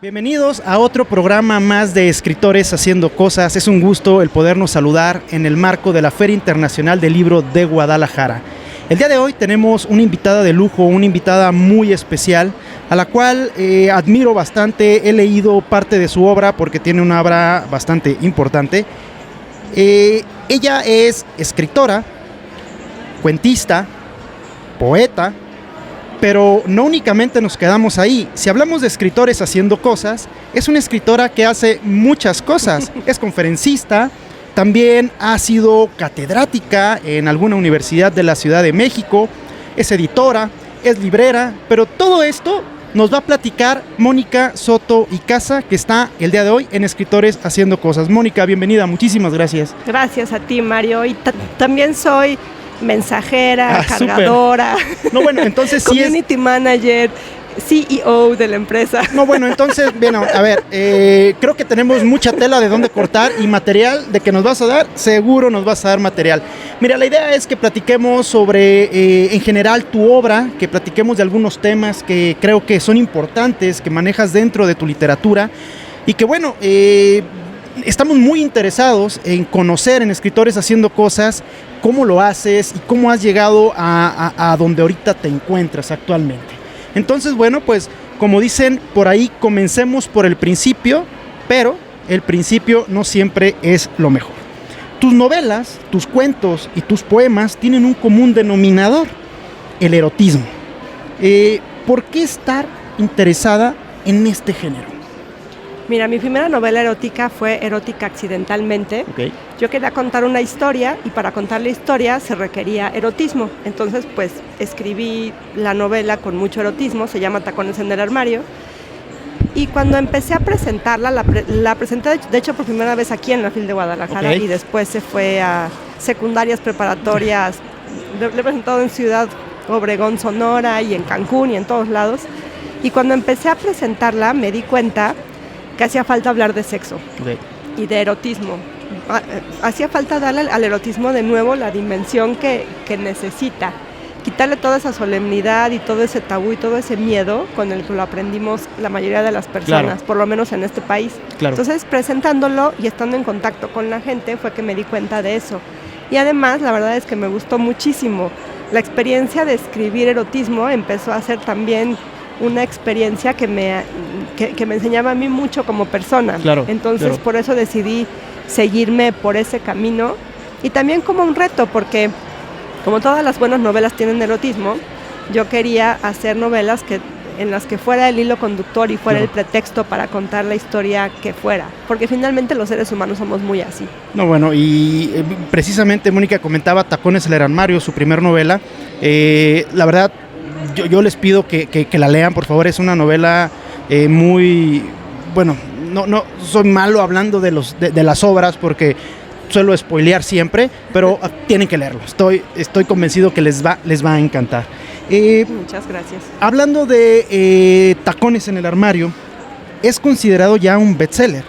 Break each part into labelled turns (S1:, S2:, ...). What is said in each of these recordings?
S1: Bienvenidos a otro programa más de Escritores Haciendo Cosas. Es un gusto el podernos saludar en el marco de la Feria Internacional del Libro de Guadalajara. El día de hoy tenemos una invitada de lujo, una invitada muy especial, a la cual admiro bastante. He leído parte de su obra porque tiene una obra bastante importante. Ella es escritora, cuentista, poeta, pero no únicamente nos quedamos ahí. Si hablamos de escritores haciendo cosas, es una escritora que hace muchas cosas. Es conferencista, también ha sido catedrática en alguna universidad de la Ciudad de México, es editora, es librera, pero todo esto nos va a platicar Mónica Soto y Casa, que está el día de hoy en Escritores Haciendo Cosas. Mónica, bienvenida, muchísimas gracias.
S2: Gracias a ti, Mario, y también soy mensajera, cargadora,
S1: no, bueno, entonces sí
S2: community manager, CEO de la empresa.
S1: No, bueno, entonces, bueno, a ver, creo que tenemos mucha tela de dónde cortar y material de que nos vas a dar, seguro nos vas a dar material. Mira, la idea es que platiquemos sobre, en general, tu obra, que platiquemos de algunos temas que creo que son importantes, que manejas dentro de tu literatura y que, bueno, estamos muy interesados en conocer en Escritores Haciendo Cosas cómo lo haces y cómo has llegado a donde ahorita te encuentras actualmente. Entonces, bueno, pues como dicen por ahí, comencemos por el principio, pero el principio no siempre es lo mejor. Tus novelas, tus cuentos y tus poemas tienen un común denominador, el erotismo. ¿Por qué estar interesada en este género?
S2: Mira, mi primera novela erótica fue Erótica Accidentalmente.
S1: Okay.
S2: Yo quería contar una historia y para contar la historia se requería erotismo. Entonces, pues, escribí la novela con mucho erotismo, se llama Tacones en el armario. Y cuando empecé a presentarla, la presenté de hecho por primera vez aquí en la FIL de Guadalajara. Okay. Y después se fue a secundarias preparatorias. Lo he presentado en Ciudad Obregón, Sonora y en Cancún y en todos lados. Y cuando empecé a presentarla me di cuenta que hacía falta hablar de sexo. Okay. Y de erotismo. Hacía falta darle al erotismo de nuevo la dimensión que necesita. Quitarle toda esa solemnidad y todo ese tabú y todo ese miedo con el que lo aprendimos la mayoría de las personas, claro, por lo menos en este país. Claro. Entonces, presentándolo y estando en contacto con la gente fue que me di cuenta de eso. Y además, la verdad es que me gustó muchísimo. La experiencia de escribir erotismo empezó a ser también una experiencia que me enseñaba a mí mucho como persona. Claro, entonces, claro, por eso decidí seguirme por ese camino y también como un reto, porque como todas las buenas novelas tienen erotismo, yo quería hacer novelas en las que fuera el hilo conductor y fuera, claro, el pretexto para contar la historia que fuera, porque finalmente los seres humanos somos muy así. No, bueno, y precisamente Mónica comentaba Tacones en el armario, su primer novela. La verdad, yo les pido que la lean, por favor. Es una novela muy... Bueno, no soy malo hablando de las obras porque suelo spoilear siempre, pero tienen que leerlo. Estoy convencido que les va a encantar. Muchas gracias. Hablando
S1: de Tacones en el armario, es considerado ya un bestseller.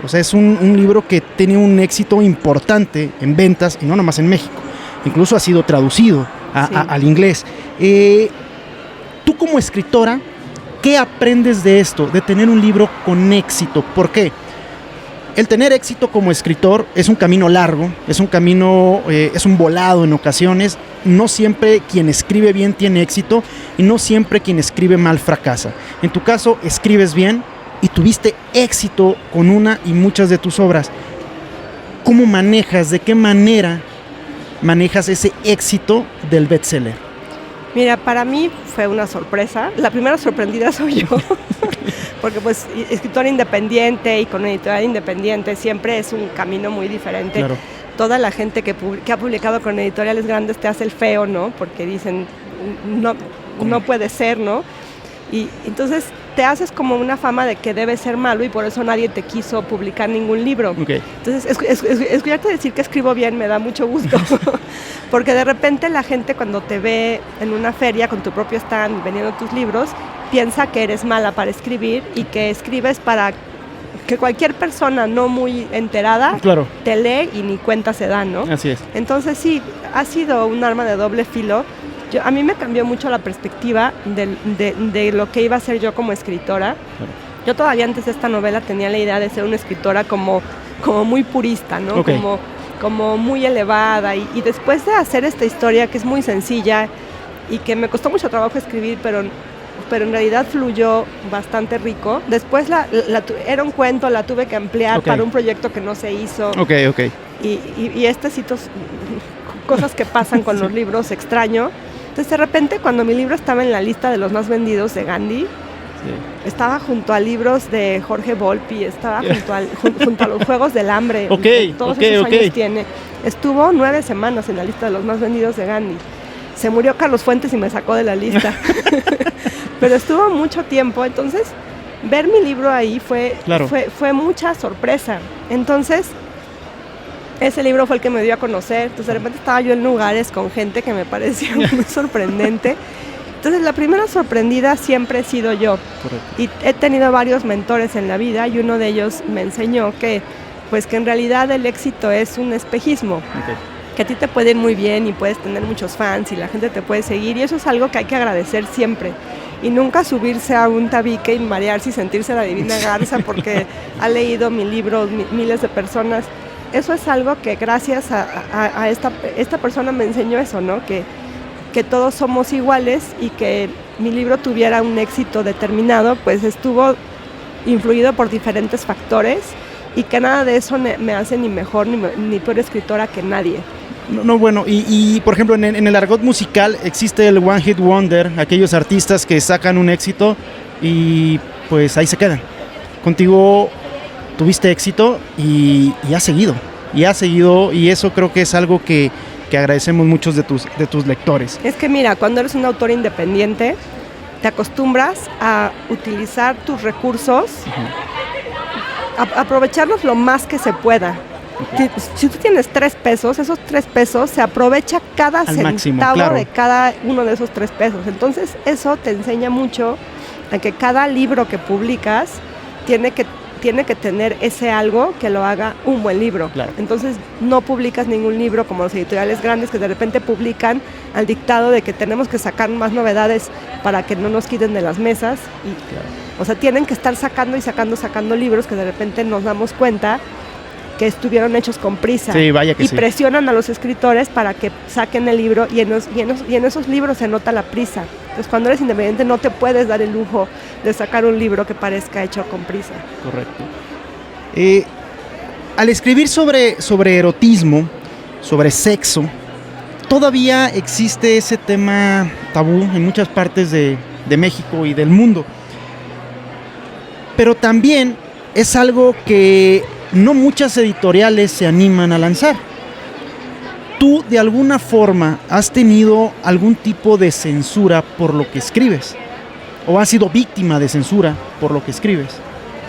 S1: O sea, es un libro que tiene un éxito importante en ventas, y no nomás en México. Incluso ha sido traducido al inglés. Tú como escritora, ¿qué aprendes de esto, de tener un libro con éxito? ¿Por qué? El tener éxito como escritor es un camino largo, es un volado en ocasiones. No siempre quien escribe bien tiene éxito y no siempre quien escribe mal fracasa. En tu caso, escribes bien y tuviste éxito con una y muchas de tus obras. ¿Cómo manejas, de qué manera manejas ese éxito del bestseller?
S2: Mira, para mí fue una sorpresa. La primera sorprendida soy yo, porque pues escritora independiente y con editorial independiente siempre es un camino muy diferente. Claro. Toda la gente que ha publicado con editoriales grandes te hace el feo, ¿no? Porque dicen, no puede ser, ¿no? Y entonces te haces como una fama de que debe ser malo y por eso nadie te quiso publicar ningún libro. Okay. Entonces, escucharte decir que escribo bien me da mucho gusto, porque de repente la gente cuando te ve en una feria con tu propio stand vendiendo tus libros, piensa que eres mala para escribir y que escribes para que cualquier persona no muy enterada, claro, te lee y ni cuenta se da, ¿no?
S1: Así es.
S2: Entonces sí, ha sido un arma de doble filo. A mí me cambió mucho la perspectiva de lo que iba a ser yo como escritora. Claro. Yo todavía antes de esta novela tenía la idea de ser una escritora como muy purista, ¿no?
S1: Okay.
S2: Como muy elevada. Y después de hacer esta historia que es muy sencilla y que me costó mucho trabajo escribir, pero en realidad fluyó bastante rico. Después era un cuento, la tuve que ampliar para un proyecto que no se hizo.
S1: Ok.
S2: Y estas cosas que pasan con los libros extraño. Entonces de repente cuando mi libro estaba en la lista de los más vendidos de Gandhi, estaba junto a libros de Jorge Volpi, estaba junto a los Juegos del Hambre, todos esos años tiene. Estuvo 9 semanas en la lista de los más vendidos de Gandhi. Se murió Carlos Fuentes y me sacó de la lista. Pero estuvo mucho tiempo, entonces ver mi libro ahí fue mucha sorpresa. Entonces ese libro fue el que me dio a conocer. Entonces de repente estaba yo en lugares con gente que me parecía muy sorprendente. Entonces la primera sorprendida siempre he sido yo.
S1: Correcto.
S2: Y he tenido varios mentores en la vida y uno de ellos me enseñó que en realidad el éxito es un espejismo.
S1: Okay.
S2: Que a ti te puede ir muy bien y puedes tener muchos fans y la gente te puede seguir, y eso es algo que hay que agradecer siempre. Y nunca subirse a un tabique y marearse y sentirse la divina garza porque ha leído mi libro miles de personas. Eso es algo que gracias a esta persona me enseñó eso, ¿no? Que todos somos iguales y que mi libro tuviera un éxito determinado, pues estuvo influido por diferentes factores y que nada de eso me hace ni mejor ni peor escritora que nadie.
S1: No, bueno, y por ejemplo, en el argot musical existe el One Hit Wonder, aquellos artistas que sacan un éxito y pues ahí se quedan. Contigo tuviste éxito y has seguido, y eso creo que es algo que agradecemos muchos de tus lectores.
S2: Es que mira, cuando eres un autor independiente, te acostumbras a utilizar tus recursos, a aprovecharlos lo más que se pueda. Okay. Si tú tienes 3 pesos, esos 3 pesos se aprovecha cada centavo máximo, claro, de cada uno de esos 3 pesos. Entonces eso te enseña mucho a que cada libro que publicas tiene que tener ese algo que lo haga un buen libro. Claro. Entonces no publicas ningún libro como los editoriales grandes que de repente publican al dictado de que tenemos que sacar más novedades para que no nos quiten de las mesas. Claro. O sea, tienen que estar sacando libros que de repente nos damos cuenta que estuvieron hechos con prisa.
S1: Sí, vaya que
S2: y presionan a los escritores para que saquen el libro y en esos libros se nota la prisa. Entonces cuando eres independiente no te puedes dar el lujo de sacar un libro que parezca hecho con prisa.
S1: Correcto. Al escribir sobre erotismo, sobre sexo, todavía existe ese tema tabú en muchas partes de México y del mundo. Pero también es algo que no muchas editoriales se animan a lanzar. ¿Tú de alguna forma has tenido algún tipo de censura por lo que escribes? ¿O has sido víctima de censura por lo que escribes?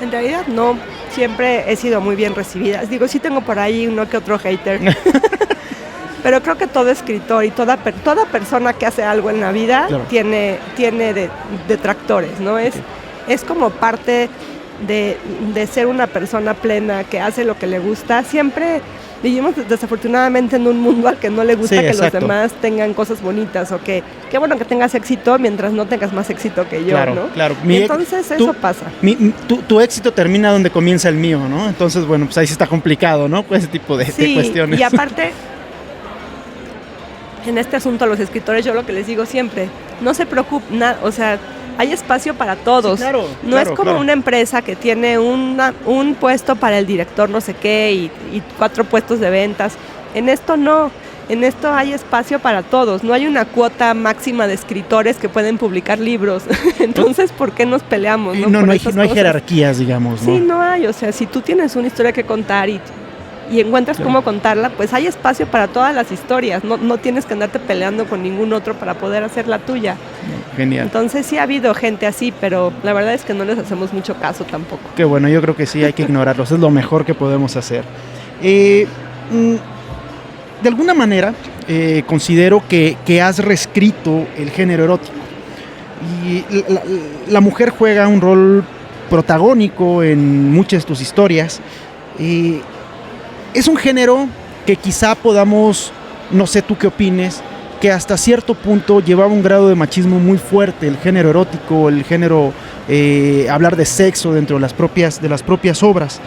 S2: En realidad no, siempre he sido muy bien recibida. Digo, sí tengo por ahí uno que otro hater. Pero creo que todo escritor y toda persona que hace algo en la vida, claro, tiene detractores, ¿no? Es como parte de ser una persona plena que hace lo que le gusta. Siempre vivimos desafortunadamente en un mundo al que no le gusta que los demás tengan cosas bonitas, o que qué bueno que tengas éxito mientras no tengas más éxito que yo,
S1: claro,
S2: ¿no?
S1: Claro.
S2: Entonces eso pasa.
S1: Tu éxito termina donde comienza el mío, ¿no? Entonces, bueno, pues ahí sí está complicado, ¿no? Pues ese tipo de cuestiones.
S2: Y aparte, en este asunto a los escritores yo lo que les digo siempre, no se preocupen, o sea, hay espacio para todos. Sí, claro, no es como una empresa que tiene un puesto para el director no sé qué y 4 puestos de ventas. En esto no. En esto hay espacio para todos. No hay una cuota máxima de escritores que pueden publicar libros. Entonces, ¿por qué nos peleamos?
S1: No hay jerarquías, digamos, ¿no?
S2: Sí, no hay. O sea, si tú tienes una historia que contar y encuentras cómo contarla, pues hay espacio para todas las historias. No tienes que andarte peleando con ningún otro para poder hacer la tuya.
S1: Genial.
S2: Entonces sí ha habido gente así, pero la verdad es que no les hacemos mucho caso tampoco.
S1: Qué bueno, yo creo que sí hay que ignorarlos, es lo mejor que podemos hacer. De alguna manera considero que has reescrito el género erótico. Y la mujer juega un rol protagónico en muchas de tus historias. Es un género que quizá podamos, no sé tú qué opines, que hasta cierto punto llevaba un grado de machismo muy fuerte, el género erótico, el género, hablar de sexo dentro de las propias obras.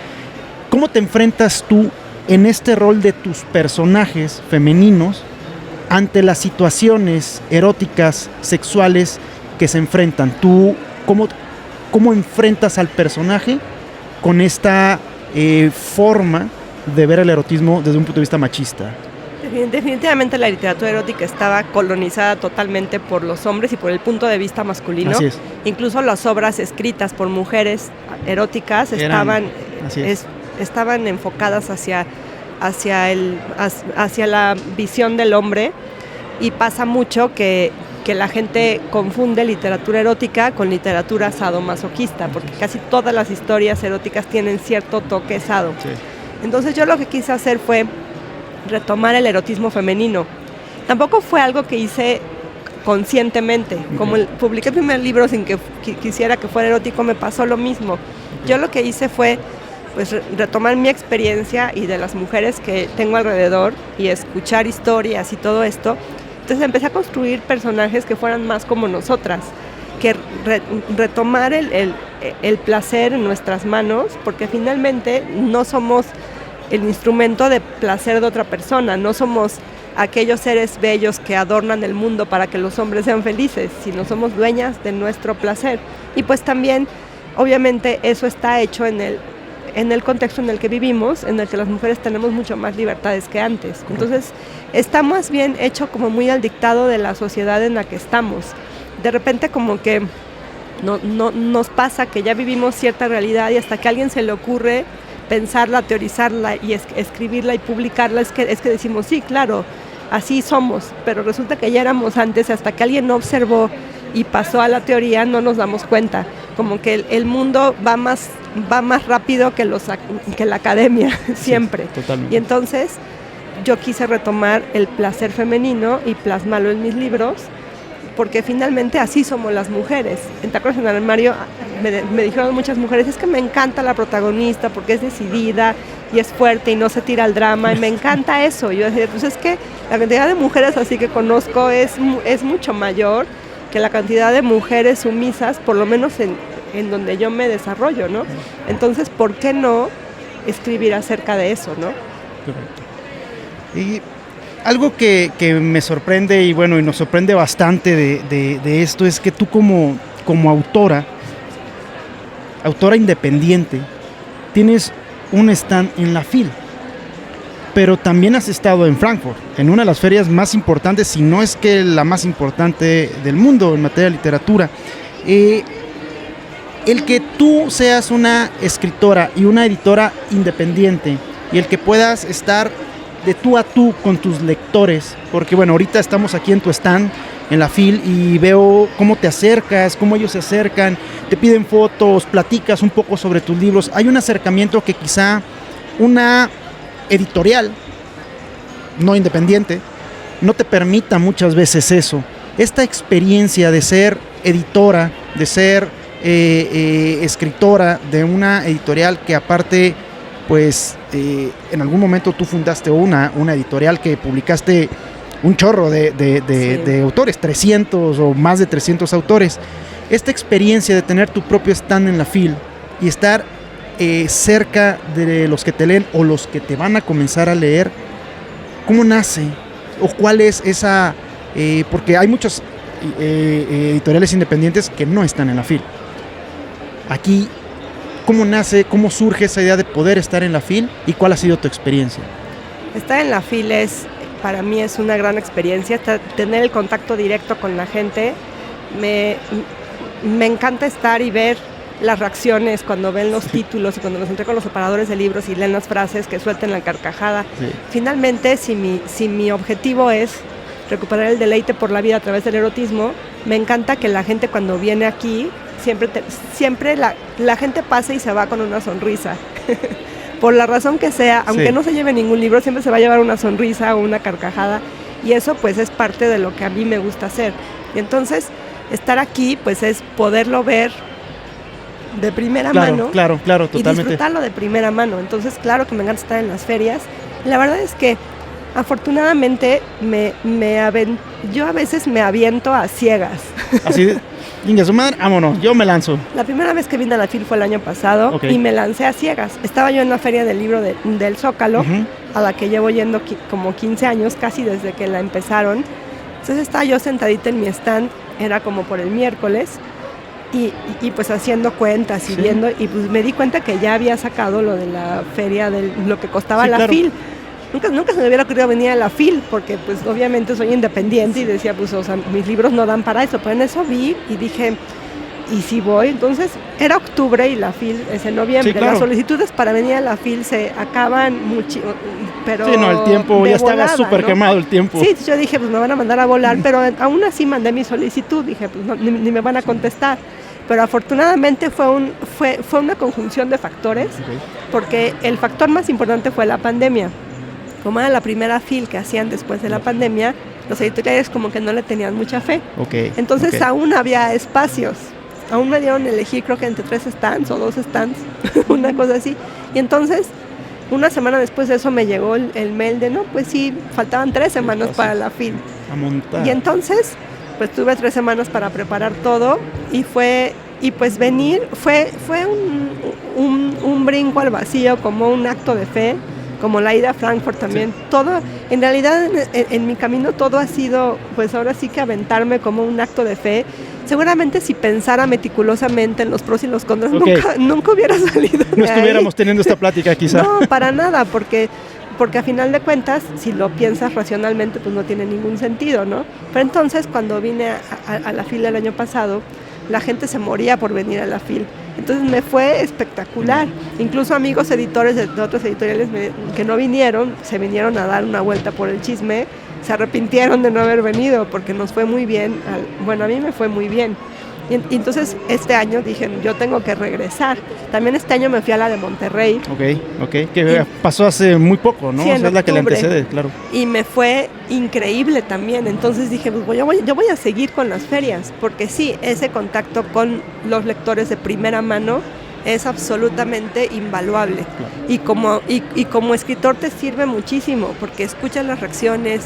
S1: ¿Cómo te enfrentas tú en este rol de tus personajes femeninos ante las situaciones eróticas, sexuales que se enfrentan? ¿Tú cómo enfrentas al personaje con esta forma de ver el erotismo desde un punto de vista machista?
S2: Definitivamente la literatura erótica estaba colonizada totalmente por los hombres y por el punto de vista masculino.
S1: Así es.
S2: Incluso las obras escritas por mujeres eróticas estaban enfocadas hacia la visión del hombre, y pasa mucho que la gente confunde literatura erótica con literatura sadomasoquista, porque casi todas las historias eróticas tienen cierto toque sado. Sí. Entonces yo lo que quise hacer fue retomar el erotismo femenino. Tampoco fue algo que hice conscientemente. Como publiqué el primer libro sin que quisiera que fuera erótico, me pasó lo mismo. Yo lo que hice fue pues retomar mi experiencia y de las mujeres que tengo alrededor y escuchar historias y todo esto. Entonces empecé a construir personajes que fueran más como nosotras, que retomar el placer en nuestras manos, porque finalmente no somos el instrumento de placer de otra persona, no somos aquellos seres bellos que adornan el mundo para que los hombres sean felices, sino somos dueñas de nuestro placer. Y pues también, obviamente, eso está hecho en el contexto en el que vivimos, en el que las mujeres tenemos mucho más libertades que antes. Entonces, está más bien hecho como muy al dictado de la sociedad en la que estamos. De repente como que nos pasa que ya vivimos cierta realidad y hasta que a alguien se le ocurre pensarla, teorizarla y escribirla y publicarla, es que decimos, sí, claro, así somos, pero resulta que ya éramos antes, hasta que alguien no observó y pasó a la teoría, no nos damos cuenta. Como que el mundo va más rápido que la academia, siempre.
S1: Sí, totalmente.
S2: Y entonces yo quise retomar el placer femenino y plasmarlo en mis libros, porque finalmente así somos las mujeres. En Tacones en el Armario me dijeron muchas mujeres, es que me encanta la protagonista porque es decidida y es fuerte y no se tira al drama, y me encanta eso. Y yo decía, pues es que la cantidad de mujeres así que conozco es mucho mayor que la cantidad de mujeres sumisas, por lo menos en donde yo me desarrollo, ¿no? Entonces, ¿por qué no escribir acerca de eso, no?
S1: Correcto. Y algo que me sorprende y nos sorprende bastante de esto es que tú como autora independiente, tienes un stand en la FIL, pero también has estado en Frankfurt, en una de las ferias más importantes, si no es que la más importante del mundo en materia de literatura. El que tú seas una escritora y una editora independiente y el que puedas estar de tú a tú con tus lectores, porque ahorita estamos aquí en tu stand, en la FIL, y veo cómo te acercas, cómo ellos se acercan, te piden fotos, platicas un poco sobre tus libros. Hay un acercamiento que quizá una editorial no independiente no te permita muchas veces eso. Esta experiencia de ser editora, de ser escritora de una editorial que aparte en algún momento tú fundaste una editorial que publicaste un chorro de autores, 300 o más de 300 autores. Esta experiencia de tener tu propio stand en la FIL y estar cerca de los que te leen o los que te van a comenzar a leer, ¿cómo nace? ¿O cuál es esa? Porque hay muchos editoriales independientes que no están en la FIL. Aquí, ¿cómo nace, cómo surge esa idea de poder estar en la FIL y cuál ha sido tu experiencia?
S2: Estar en la FIL para mí es una gran experiencia, tener el contacto directo con la gente. Me encanta estar y ver las reacciones cuando ven los títulos y cuando los entrego con los separadores de libros y leen las frases, que suelten la carcajada. Sí. Finalmente, si mi objetivo es recuperar el deleite por la vida a través del erotismo, me encanta que la gente cuando viene aquí siempre la gente pasa y se va con una sonrisa. Por la razón que sea, aunque no se lleve ningún libro, siempre se va a llevar una sonrisa o una carcajada, y eso pues es parte de lo que a mí me gusta hacer. Y entonces, estar aquí pues es poderlo ver de primera mano. Claro, totalmente. Y disfrutarlo de primera mano. Entonces, claro que me encanta estar en las ferias. La verdad es que Afortunadamente, yo a veces me aviento a ciegas.
S1: Así de, venga su madre, vámonos, yo me lanzo.
S2: La primera vez que vine a la FIL fue el año pasado,
S1: Ok.
S2: y me lancé a ciegas. Estaba yo en la feria del libro del Zócalo,
S1: Ujú.
S2: a la que llevo yendo como 15 años, casi desde que la empezaron. Entonces estaba yo sentadita en mi stand, era como por el miércoles, y pues haciendo cuentas y
S1: Sí.
S2: viendo, y pues me di cuenta que ya había sacado lo de la feria, de lo que costaba
S1: Sí,
S2: la
S1: claro.
S2: FIL. Nunca se me hubiera ocurrido venir a la FIL, porque pues obviamente soy independiente y decía, pues o sea, mis libros no dan para eso, pero en eso vi y dije, ¿y si voy? Entonces era octubre y la FIL es en noviembre.
S1: Sí, claro.
S2: Las solicitudes para venir a la FIL se acaban mucho, pero
S1: Sí, no, el tiempo
S2: de
S1: ya estaba
S2: volada,
S1: súper
S2: ¿no?
S1: quemado el tiempo.
S2: Sí, yo dije, pues me van a mandar a volar, pero aún así mandé mi solicitud, dije, pues no, ni me van a contestar. Pero afortunadamente fue una conjunción de factores,
S1: Ok.
S2: porque el factor más importante fue la pandemia. Como era la primera FIL que hacían después de la pandemia, los editoriales como que no le tenían mucha fe.
S1: Ok,
S2: Entonces
S1: ok.
S2: aún había espacios. Aún me dieron a elegir, creo que entre 3 stands o 2 stands, una cosa así. Y entonces, una semana después de eso me llegó el mail de, no, pues sí, faltaban 3 semanas para la FIL.
S1: A montar.
S2: Y entonces, pues tuve 3 semanas para preparar todo, y pues venir fue un brinco al vacío, como un acto de fe, como la ida a Frankfurt también. Sí. Todo, en realidad en mi camino todo ha sido, pues ahora sí que aventarme como un acto de fe. Seguramente si pensara meticulosamente en los pros y los contras, okay, nunca hubiera salido.
S1: No estuviéramos teniendo esta plática quizá.
S2: No, para nada, porque a final de cuentas, si lo piensas racionalmente, pues no tiene ningún sentido, ¿no? Pero entonces, cuando vine a la FIL el año pasado, la gente se moría por venir a la FIL. Entonces me fue espectacular. Incluso amigos editores de otros editoriales que no vinieron, se vinieron a dar una vuelta por el chisme, se arrepintieron de no haber venido porque nos fue muy bien. Bueno, a mí me fue muy bien. Y entonces este año dije, yo tengo que regresar. También este año me fui a la de Monterrey.
S1: Ok, que pasó hace muy poco, ¿no?
S2: Sí,
S1: o sea, es la que le antecede, claro.
S2: Y me fue increíble también. Entonces dije, pues yo voy a seguir con las ferias, porque sí, ese contacto con los lectores de primera mano es absolutamente invaluable. Claro. Y como escritor te sirve muchísimo, porque escuchas las reacciones.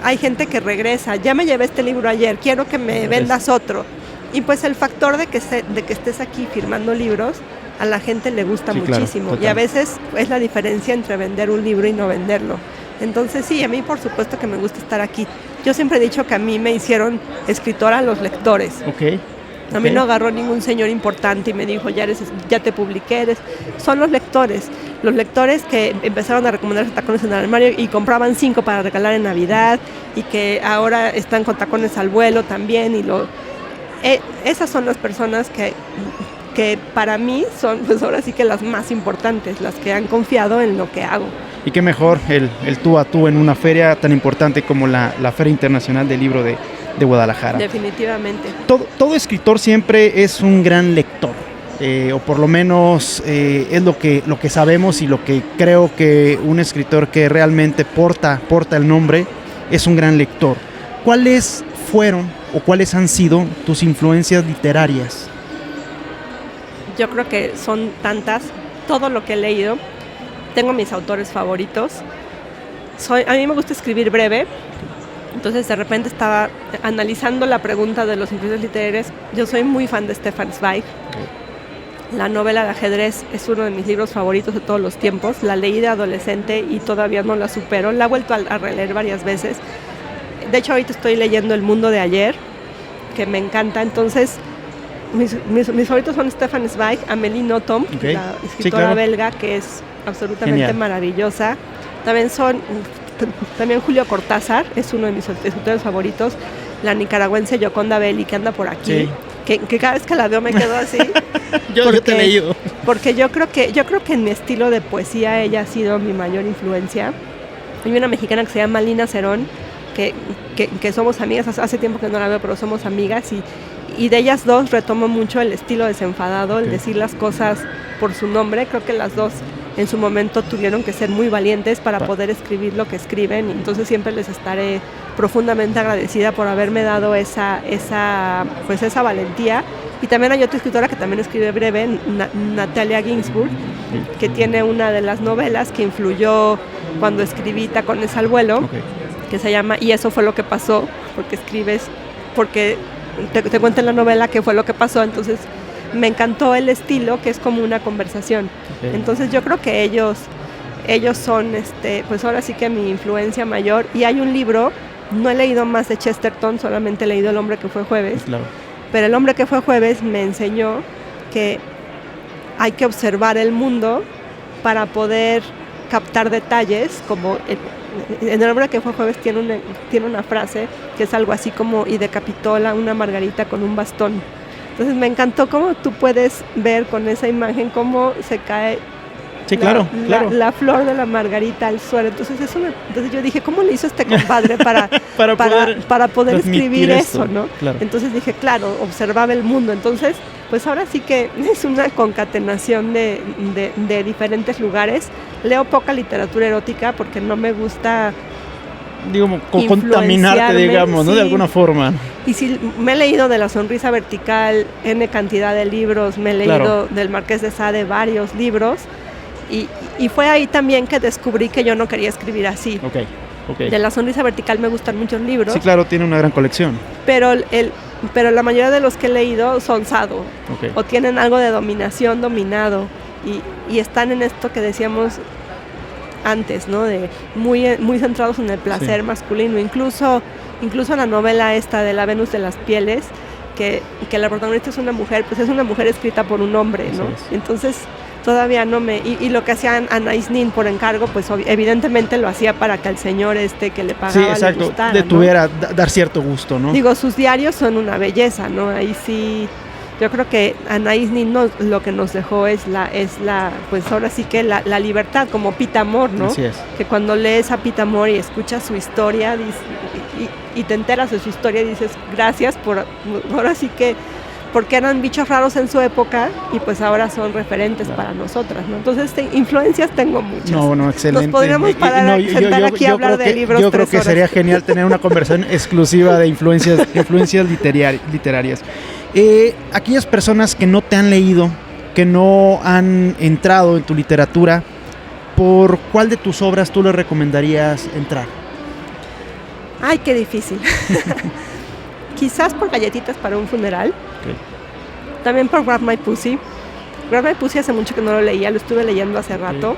S2: Hay gente que regresa, ya me llevé este libro ayer, quiero que me vendas otro. Y pues el factor de que estés aquí firmando libros, a la gente le gusta muchísimo. Claro, y a veces es la diferencia entre vender un libro y no venderlo. Entonces sí, a mí por supuesto que me gusta estar aquí. Yo siempre he dicho que a mí me hicieron escritora los lectores.
S1: Okay.
S2: A mí no agarró ningún señor importante y me dijo, ya te publiqué, son los lectores que empezaron a recomendarse tacones en el armario y compraban 5 para regalar en Navidad, y que ahora están con tacones al vuelo también, y esas son las personas que para mí son, pues ahora sí que las más importantes, las que han confiado en lo que hago.
S1: Y qué mejor el tú a tú en una feria tan importante como la Feria Internacional del Libro de Guadalajara.
S2: Definitivamente.
S1: Todo escritor siempre es un gran lector, o por lo menos es lo que sabemos, y lo que creo que un escritor que realmente porta el nombre es un gran lector. ¿Cuáles fueron o cuáles han sido tus influencias literarias?
S2: Yo creo que son tantas, todo lo que he leído. Tengo mis autores favoritos. A mí me gusta escribir breve, entonces de repente estaba analizando la pregunta de los influencias literarias. Yo soy muy fan de Stefan Zweig. La novela de ajedrez es uno de mis libros favoritos de todos los tiempos. La leí de adolescente y todavía no la supero. La he vuelto a releer varias veces. De hecho, ahorita estoy leyendo El mundo de ayer, que me encanta. Entonces, mis favoritos son Stefan Zweig, Amélie Nothomb, la escritora belga, que es absolutamente maravillosa. También Julio Cortázar es uno de mis escritores favoritos. La nicaragüense Yoconda Belli, que anda por aquí. Sí. Que cada vez que la veo me quedo así.
S1: yo te he leído.
S2: Porque yo creo que en mi estilo de poesía ella ha sido mi mayor influencia. Hay una mexicana que se llama Lina Cerón, que somos amigas, hace tiempo que no la veo, pero somos amigas, y de ellas dos retomo mucho el estilo desenfadado, el decir las cosas por su nombre. Creo que las dos en su momento tuvieron que ser muy valientes para poder escribir lo que escriben, y entonces siempre les estaré profundamente agradecida por haberme dado esa valentía. Y también hay otra escritora que también escribe breve, Natalia Ginzburg, que tiene una de las novelas que influyó cuando escribí Tacones al vuelo, que se llama Y eso fue lo que pasó, porque escribes, porque te cuento en la novela qué fue lo que pasó, entonces me encantó el estilo, que es como una conversación. Entonces yo creo que ellos son, pues ahora sí que mi influencia mayor. Y hay un libro, no he leído más de Chesterton, solamente he leído El hombre que fue jueves,
S1: Claro.
S2: pero El hombre que fue jueves me enseñó que hay que observar el mundo para poder captar detalles, como en El hombre que fue jueves tiene una frase que es algo así como: y decapitó una margarita con un bastón. Entonces me encantó cómo tú puedes ver con esa imagen cómo se cae la flor de la margarita al suelo. Entonces yo dije, ¿cómo le hizo este compadre para poder escribir eso, ¿no?
S1: Claro.
S2: Entonces dije, claro, observaba el mundo. Entonces, pues ahora sí que es una concatenación de diferentes lugares. Leo poca literatura erótica porque no me gusta,
S1: digamos, contaminarte, digamos, ¿no?
S2: Sí.
S1: De alguna forma.
S2: Y sí, me he leído de La sonrisa vertical, N cantidad de libros, me he leído del Marqués de Sade varios libros, y fue ahí también que descubrí que yo no quería escribir así.
S1: Okay.
S2: De La sonrisa vertical me gustan muchos libros.
S1: Sí, claro, tiene una gran colección.
S2: Pero la mayoría de los que he leído son sado, o tienen algo de dominación, dominado, y están en esto que decíamos antes, ¿no? De muy centrados en el placer masculino. Incluso la novela esta de La Venus de las Pieles, que la protagonista es una mujer, pues es una mujer escrita por un hombre, ¿no? Entonces todavía no me... Y lo que hacía Anais Nin por encargo, pues evidentemente lo hacía para que al señor que le pagaba le gustara,
S1: le tuviera, ¿no? Dar cierto gusto, ¿no?
S2: Digo, sus diarios son una belleza, ¿no? Ahí sí... Yo creo que Anais Nin lo que nos dejó es pues ahora sí que la libertad, como Pita Amor, ¿no?
S1: Así es.
S2: Que cuando lees a Pita Amor y escuchas su historia y te enteras de su historia, dices, gracias ahora sí que, porque eran bichos raros en su época y pues ahora son referentes para nosotras, ¿no? Entonces influencias tengo muchas.
S1: No, excelente.
S2: Nos podríamos sentar aquí a hablar de libros.
S1: Yo creo que sería genial tener una conversación exclusiva de influencias literarias. Aquellas personas que no te han leído, que no han entrado en tu literatura, ¿por cuál de tus obras tú les recomendarías entrar?
S2: Ay, qué difícil. Quizás por Galletitas para un funeral. También por Grab My Pussy. Grab My Pussy hace mucho que no lo leía, lo estuve leyendo hace rato.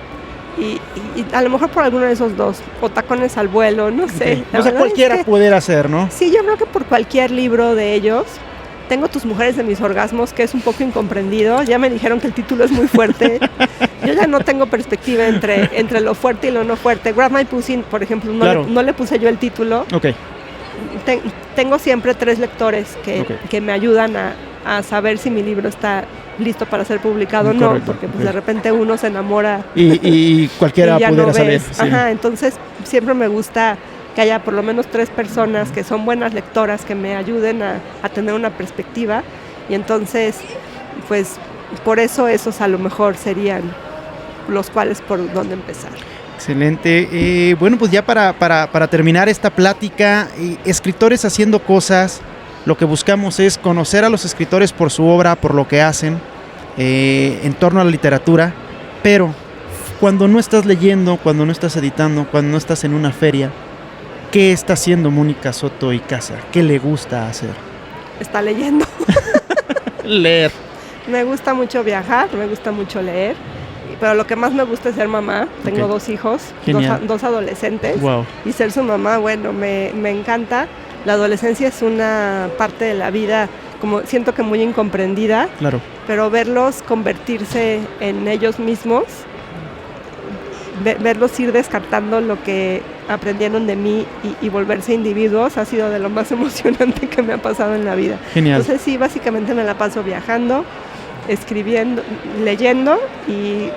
S2: Y a lo mejor por alguno de esos dos, o Tacones al vuelo, no sé.
S1: O sea, cualquiera pudiera hacer, ¿no?
S2: Sí, yo creo que por cualquier libro de ellos. Tengo Tus mujeres de mis orgasmos, que es un poco incomprendido. Ya me dijeron que el título es muy fuerte. Yo ya no tengo perspectiva entre lo fuerte y lo no fuerte. Grab My Pussy, por ejemplo, no le puse yo el título. Tengo siempre 3 lectores que me ayudan a saber si mi libro está listo para ser publicado o no, porque pues de repente uno se enamora
S1: y cualquiera pudiera salir. Sí.
S2: Entonces siempre me gusta que haya por lo menos 3 personas que son buenas lectoras que me ayuden a tener una perspectiva, y entonces pues por eso esos a lo mejor serían los cuales por donde empezar.
S1: Excelente. Bueno, pues ya para terminar esta plática, escritores haciendo cosas, lo que buscamos es conocer a los escritores por su obra, por lo que hacen en torno a la literatura, pero cuando no estás leyendo, cuando no estás editando, cuando no estás en una feria, ¿qué está haciendo Mónica Soto y Casa? ¿Qué le gusta hacer?
S2: Está leyendo.
S1: Leer.
S2: Me gusta mucho viajar, me gusta mucho leer, pero lo que más me gusta es ser mamá. Tengo 2 hijos, 2 adolescentes.
S1: Wow.
S2: Y ser su mamá, bueno, me encanta. La adolescencia es una parte de la vida, como siento que muy incomprendida. Claro. Pero verlos convertirse en ellos mismos, verlos ir descartando lo que aprendieron de mí y volverse individuos, ha sido de lo más emocionante que me ha pasado en la vida. Genial. Entonces sí, básicamente me la paso viajando, escribiendo, leyendo y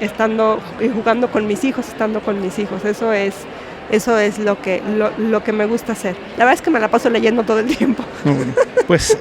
S2: jugando con mis hijos, estando con mis hijos. Eso es lo que me gusta hacer. La verdad es que me la paso leyendo todo el tiempo.
S1: Bueno, pues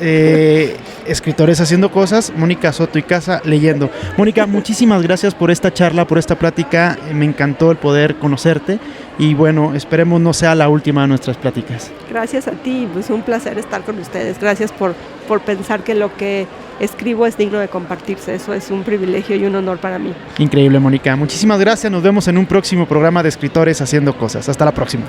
S1: escritores haciendo cosas, Mónica Soto y Casa leyendo. Mónica, muchísimas gracias por esta charla, por esta plática. Me encantó el poder conocerte. y bueno, esperemos no sea la última de nuestras pláticas.
S2: Gracias a ti, pues un placer estar con ustedes. Gracias por pensar que lo que escribo es digno de compartirse. Eso es un privilegio y un honor para mí.
S1: Increíble, Mónica. Muchísimas gracias. Nos vemos en un próximo programa de Escritores Haciendo Cosas. Hasta la próxima.